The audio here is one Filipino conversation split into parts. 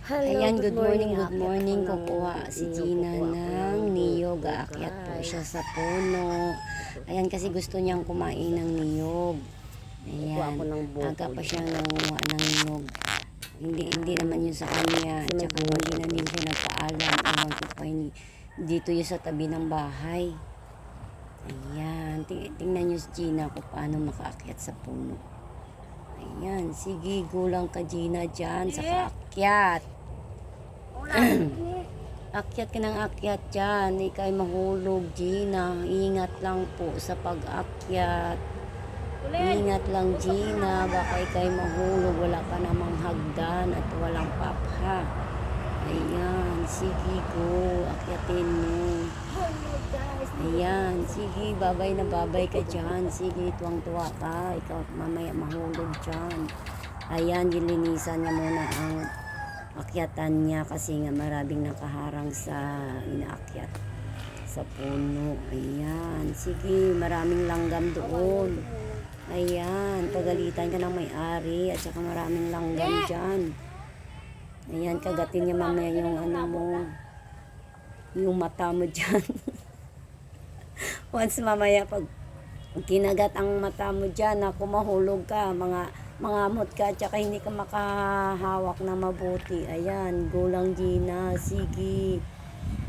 Hello, Ayan, good good morning. Kukuha si Gina ng niyog. Aakyat po siya sa puno. Ayan, kasi gusto niyang kumain ng niyog. Ayan, aga pa siya nangunguha ng niyog. Hindi naman yun sa kanya. At saka hindi na din siya nagpaalam. Ewan ko pa yun. Dito yun sa tabi ng bahay. Ayan, tingnan niyo si Gina kung paano makaakyat sa puno. Ayan, sige, gulang ka Gina dyan sa kaakyat. Akyat ka ng akyat dyan. Ika'y mahulog, Gina. Ingat lang po sa pag-akyat. Ingat lang, Gina. Baka ika'y mahulog. Wala ka namang hagdan at walang papha. Ayan. Sige, go. Akyatin mo. Ayan. Sige, babay na babay ka dyan. Sige, tuwang-tuwa ka. Ikaw mamaya mahulog dyan. Ayan, gilinisan niya muna ang akyatan niya kasi nga maraming nakaharang sa inaakyat sa puno. Ayan, sige, maraming langgam doon. Ayan, pagalitan ka ng may-ari at saka maraming langgam dyan. Ayan, kagatin niya mamaya yung ano mo, yung mata mo dyan. Once mamaya pag kinagat ang mata mo dyan, ako mahulog ka, mangamot ka, tsaka hindi ka makahawak na mabuti. Ayan, gulang Gina, sige,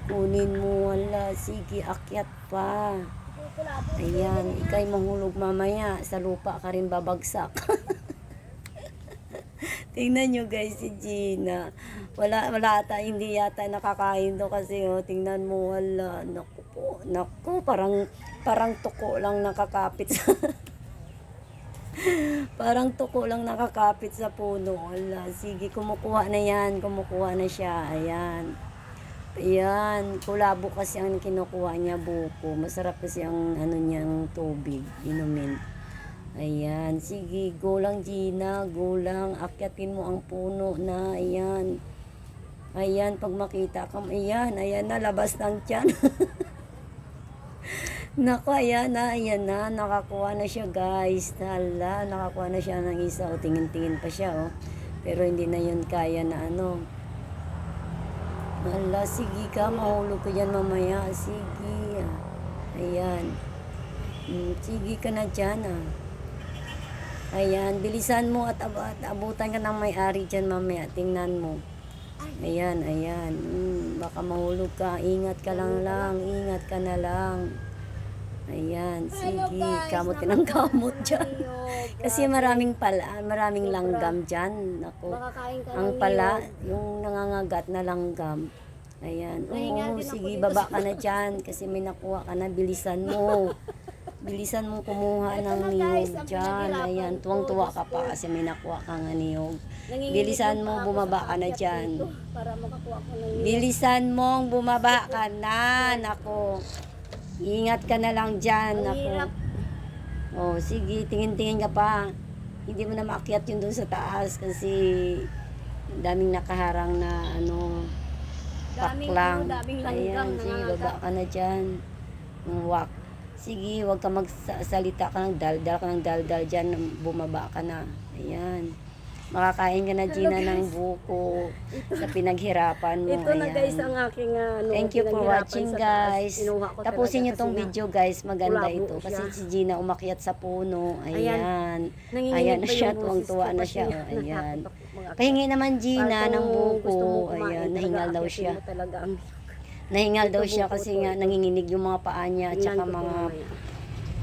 kunin mo, wala, sige, akyat pa. Ayan, ikay mahulog mamaya, sa lupa ka rin babagsak. Tingnan nyo guys si Gina, wala ata, hindi yata nakakain to kasi oh, tingnan mo, wala, naku, parang tuko lang nakakapit sa parang tuko lang nakakapit sa puno. Wala. Sige, kumukuha na yan. Kumukuha na siya. Ayan. Ayan. Kulabo kasi ang kinukuha niya, buko. Masarap kasi ang ano niyang tubig. Inumin. Ayan. Sige, go lang Gina. Go lang. Akyatin mo ang puno na. Ayan. Ayan. Pag makita ka. Ayan. Ayan na. Labas ng tiyan. Naku, ayan na, nakakuha na siya guys. Hala, nakakuha na siya ng isa. O, tingin-tingin pa siya, oh. Pero hindi na yun kaya na ano. Hala, sige ka, mahulog ka dyan mamaya. Sige, ayan. Sige ka na dyan, Ayan, bilisan mo at abutan ka ng may-ari dyan mamaya. Tingnan mo. Ayan. Baka mahulog ka. Ingat ka lang. Ingat ka na lang. Ayan, sige, kamot ng kamot dyan. Kasi maraming langgam dyan. Ako, ang pala, yung nangangagat na langgam. Ayan, oo, sige, baba ka na dyan. Kasi may nakuha ka na, bilisan mo. Bilisan mo kumuha ng niyog dyan. Ayan, tuwang-tuwa ka pa kasi may nakuha ka nga niyog. Bilisan mo, bumaba ka na dyan. Bilisan mo, bumaba ka na. Nako. Ingat ka na lang dyan. Ako. Oh, sige, tingin-tingin ka pa. Hindi mo na maakyat yun doon sa taas kasi daming nakaharang na ano, paklang. Ayan, sige, baba ka na dyan. Wak. Sige, huwag ka magsalita ka ng daldal dyan, bumaba ka na. Ayan. Makakain ka na Gina ng buko sa pinaghirapan mo. Ito na guys ang aking thank you for watching guys. Tapusin nyo tong video guys. Maganda ito. Kasi si Gina umakyat sa puno. Ayan. Ayan na siya. Tuwang-tuwa na siya. Ayan. Pahingi naman Gina ng buko. Ayan. Nahingal daw siya. Nahingal daw siya kasi nga nanginginig yung mga paa niya at saka mga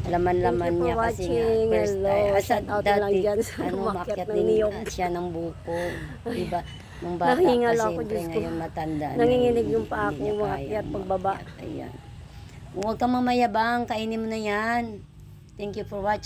laman-laman niya kasi nga first time dati umakyat din siya ng buko, diba, nung bata pa siyempre ngayon matanda nanginginig yung paa ko umakyat pagbaba. Ayan, huwag kang mamayabang, kainin mo na yan. Thank you for watching.